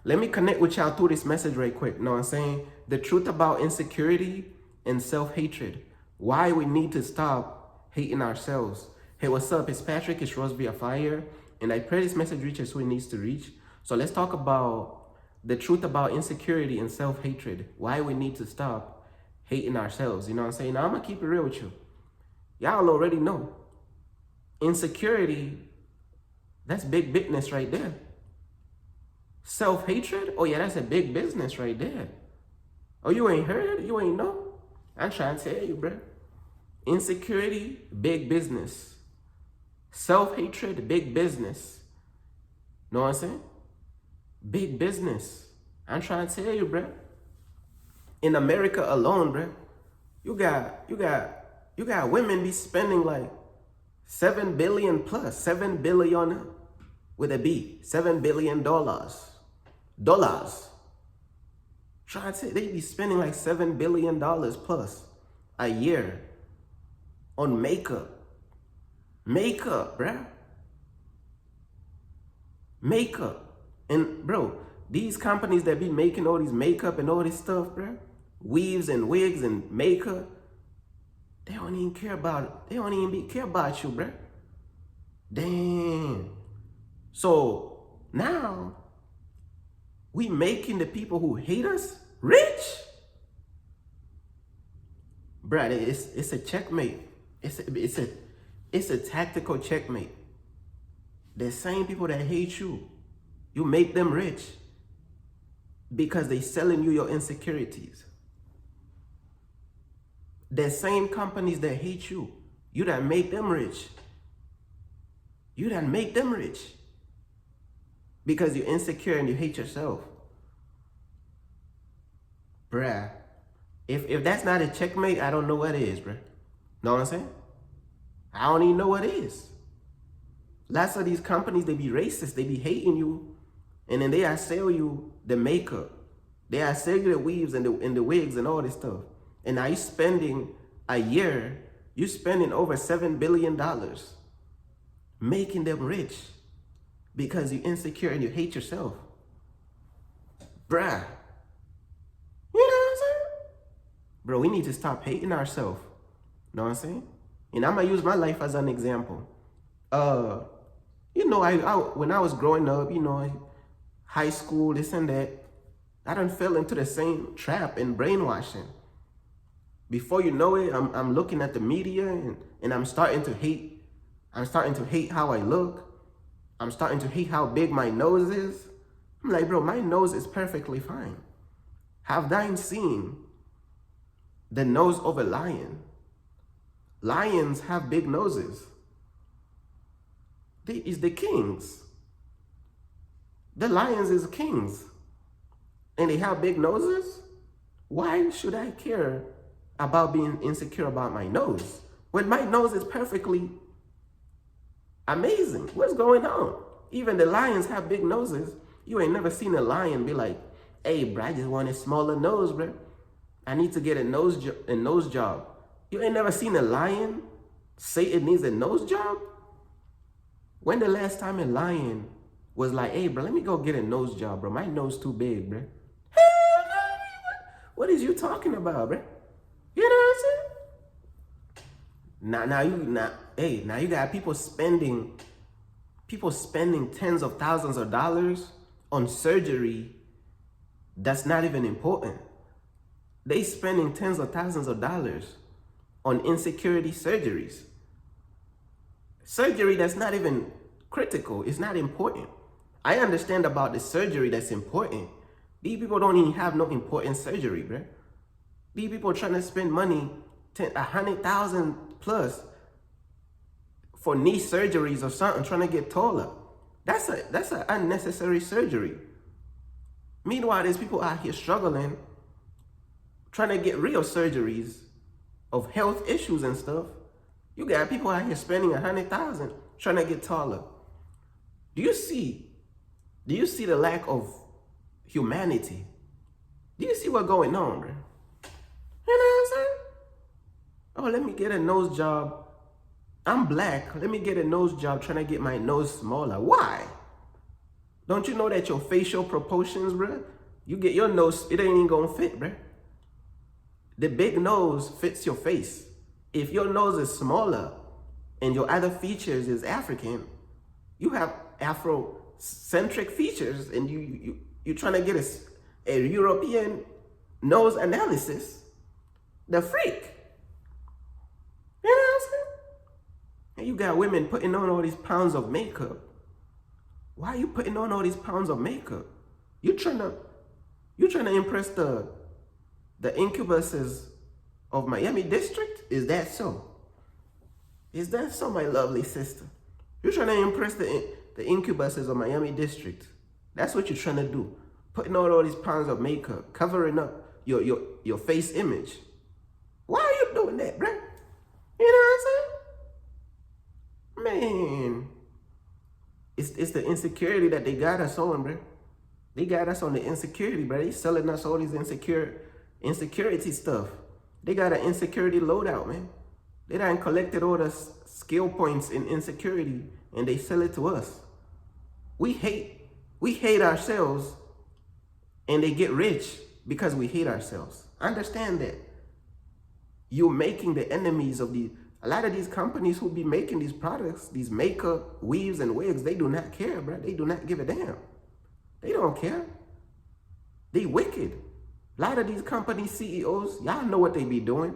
Let me connect with y'all through this message right quick. Know what I'm saying? The truth about insecurity and self-hatred. Why we need to stop hating ourselves. Hey, what's up? It's Patrick. It's Rose via Fire. And I pray this message reaches who it needs to reach. So let's talk about the truth about insecurity and self-hatred. Why we need to stop hating ourselves. You know what I'm saying? Now, I'm going to keep it real with you. Y'all already know. Insecurity, that's big business right there. Self-hatred? Oh yeah, that's a big business right there. Oh, you ain't heard? You ain't know? I'm trying to tell you, bro. Insecurity, big business. Self-hatred, big business. Know what I'm saying? Big business. I'm trying to tell you, bro. In America alone, bro, you got women be spending like 7 billion plus, 7 billion with a B, $7 billion. Try to say they be spending like $7 billion plus a year on makeup. Makeup, bruh. Makeup. And bro, these companies that be making all these makeup and all this stuff, bruh, weaves and wigs and makeup, they don't even care about it. They don't even care about you, bruh. Damn. So now we making the people who hate us rich? Bruh, it's a checkmate. It's a tactical checkmate. The same people that hate you, you make them rich because they selling you your insecurities. The same companies that hate you, you done make them rich. You done make them rich because you're insecure and you hate yourself. Bruh, if that's not a checkmate, I don't know what is, bruh. Know what I'm saying? I don't even know what is. Lots of these companies, they be racist. They be hating you. And then they sell you the makeup. They sell you the weaves and the wigs and all this stuff. And now you spending a year, you spending over $7 billion making them rich because you're insecure and you hate yourself. Bruh. You know what I'm saying? Bro, we need to stop hating ourselves. Know what I'm saying? And I'm going to use my life as an example. You know, when I was growing up, you know, high school, this and that, I done fell into the same trap and brainwashing. Before you know it, I'm looking at the media and I'm starting to hate. I'm starting to hate how I look. I'm starting to hate how big my nose is. I'm like, bro, my nose is perfectly fine. Have thine seen the nose of a lion? Lions have big noses. They is the kings. The lions is kings. And they have big noses? Why should I care about being insecure about my nose when my nose is perfectly amazing? What's going on? Even the lions have big noses. You ain't never seen a lion be like, hey, bro, I just want a smaller nose, bro. I need to get a nose job. You ain't never seen a lion say it needs a nose job? When the last time a lion was like, hey, bro, let me go get a nose job, bro. My nose too big, bro. Hell no. What is you talking about, bro? You know what I'm saying? Now you got people spending tens of thousands of dollars on surgery that's not even important. They spending tens of thousands of dollars on insecurity surgeries. Surgery that's not even critical. It's not important. I understand about the surgery that's important. These people don't even have no important surgery, bro. These people trying to spend money, 100,000 plus for knee surgeries or something, trying to get taller. That's an unnecessary surgery. Meanwhile, there's people out here struggling, trying to get real surgeries of health issues and stuff. You got people out here spending 100,000 trying to get taller. Do you see the lack of humanity? Do you see what's going on, bro? You know what I'm saying? Oh, let me get a nose job. I'm black. Let me get a nose job trying to get my nose smaller. Why? Don't you know that your facial proportions, bruh, you get your nose, it ain't even gonna fit, bruh. The big nose fits your face. If your nose is smaller and your other features is African, you have Afrocentric features, and you're trying to get a European nose analysis. The freak. You know what I'm saying? And you got women putting on all these pounds of makeup. Why are you putting on all these pounds of makeup? You're trying to impress the incubuses of Miami District? Is that so? Is that so, my lovely sister? You're trying to impress the incubuses of Miami District. That's what you're trying to do. Putting on all these pounds of makeup, covering up your face image. Why are you doing that, bruh? You know what I'm saying? Man, it's the insecurity that they got us on, bruh. They got us on the insecurity, bruh. They selling us all these insecurity stuff. They got an insecurity loadout, man. They done collected all the skill points in insecurity and they sell it to us. We hate ourselves, and they get rich because we hate ourselves. Understand that. You're making the enemies of a lot of these companies who be making these products, these makeup, weaves, and wigs, they do not care, bro. They do not give a damn. They don't care. They wicked. A lot of these company CEOs, y'all know what they be doing.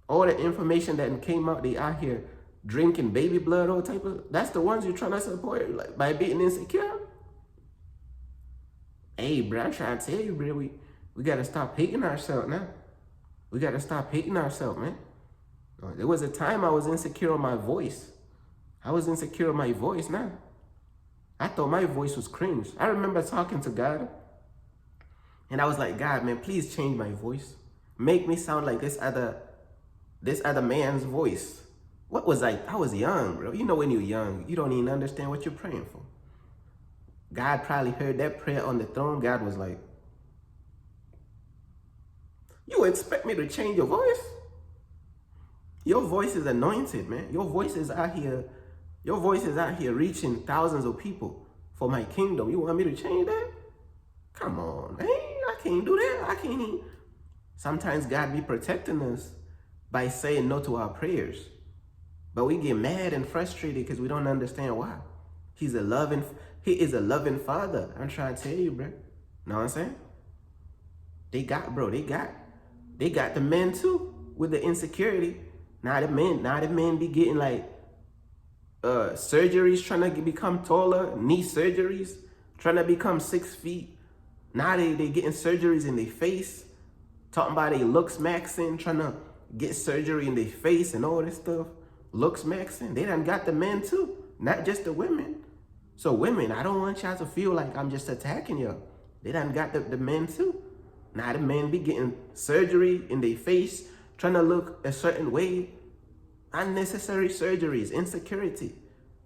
All the information that came out, they out here drinking baby blood, all type of, that's the ones you're trying to support, like, by being insecure. Hey, bro, I'm trying to tell you, bro, we got to stop hating ourselves now. We got to stop hating ourselves, man. There was a time I was insecure on my voice. I was insecure on my voice now. I thought my voice was cringe. I remember talking to God, and I was like, God, man, please change my voice. Make me sound like this other man's voice. What was I? I was young, bro. You know when you're young, you don't even understand what you're praying for. God probably heard that prayer on the throne. God was like, you expect me to change your voice? Your voice is anointed, man. Your voice is out here. Your voice is out here reaching thousands of people for my kingdom. You want me to change that? Come on, man. I can't do that. I can't even. Sometimes God be protecting us by saying no to our prayers. But we get mad and frustrated because we don't understand why. He is a loving father. I'm trying to tell you, bro. Know what I'm saying? They got the men too with the insecurity. Now the men be getting like surgeries, trying to become taller, knee surgeries, trying to become 6 feet. Now they getting surgeries in their face, talking about they looks maxing, trying to get surgery in their face and all this stuff. Looks maxing. They done got the men too, not just the women. So women, I don't want y'all to feel like I'm just attacking y'all. They done got the men too. Now the men be getting surgery in their face, trying to look a certain way. Unnecessary surgeries, insecurity.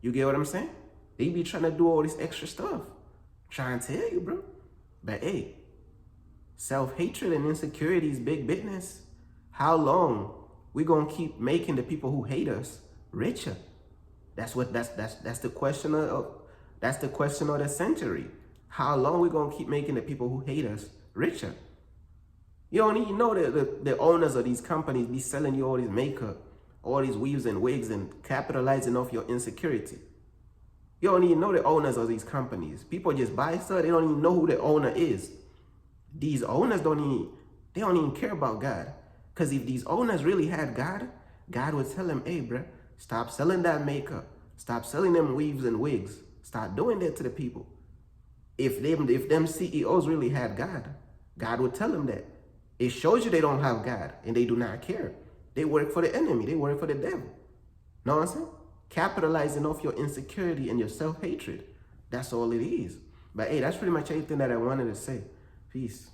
You get what I'm saying? They be trying to do all this extra stuff. Trying to tell you, bro. But hey, self-hatred and insecurity is big business. How long we gonna keep making the people who hate us richer? That's the question of the century. How long we gonna keep making the people who hate us richer? You don't even know that the owners of these companies be selling you all this makeup, all these weaves and wigs, and capitalizing off your insecurity. You don't even know the owners of these companies. People just buy stuff, they don't even know who the owner is. These owners don't even care about God. Because if these owners really had God, God would tell them, hey, bro, stop selling that makeup. Stop selling them weaves and wigs. Stop doing that to the people. If them CEOs really had God, God would tell them that. It shows you they don't have God and they do not care. They work for the enemy. They work for the devil. Know what I'm saying? Capitalizing off your insecurity and your self-hatred. That's all it is. But hey, that's pretty much everything that I wanted to say. Peace.